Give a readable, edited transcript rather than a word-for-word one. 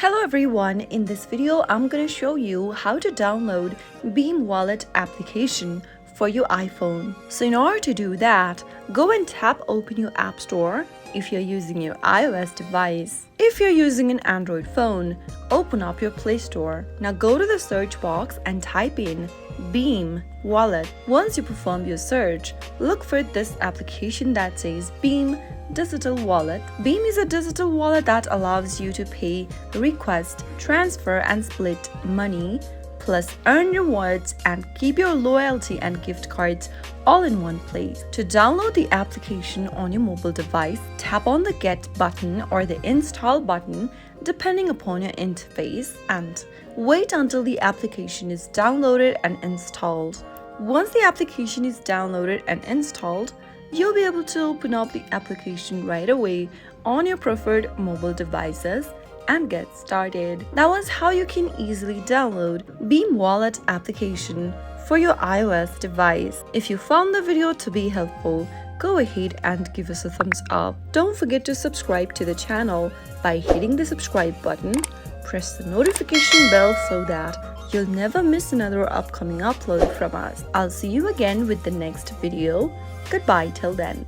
Hello everyone, in this video I'm going to show you how to download Beem Wallet application for your iPhone. So in order to do that, go and tap open your App Store if you're using your iOS device. If you're using an Android phone, open up your Play Store. Now go to the search box and type in Beem Wallet. Once you perform your search, look for this application that says Beem Digital Wallet. Beem is a digital wallet that allows you to pay, request, transfer and split money, plus earn rewards and keep your loyalty and gift cards all in one place. To download the application on your mobile device, tap on the Get button or the Install button depending upon your interface and wait until the application is downloaded and installed. Once the application is downloaded and installed, you'll be able to open up the application right away on your preferred mobile devices and get started. That was how you can easily download Beem Wallet application for your iOS device. If you found the video to be helpful, go ahead and give us a thumbs up. Don't forget to subscribe to the channel by hitting the subscribe button. Press the notification bell so that you'll never miss another upcoming upload from us. I'll see you again with the next video. Goodbye till then.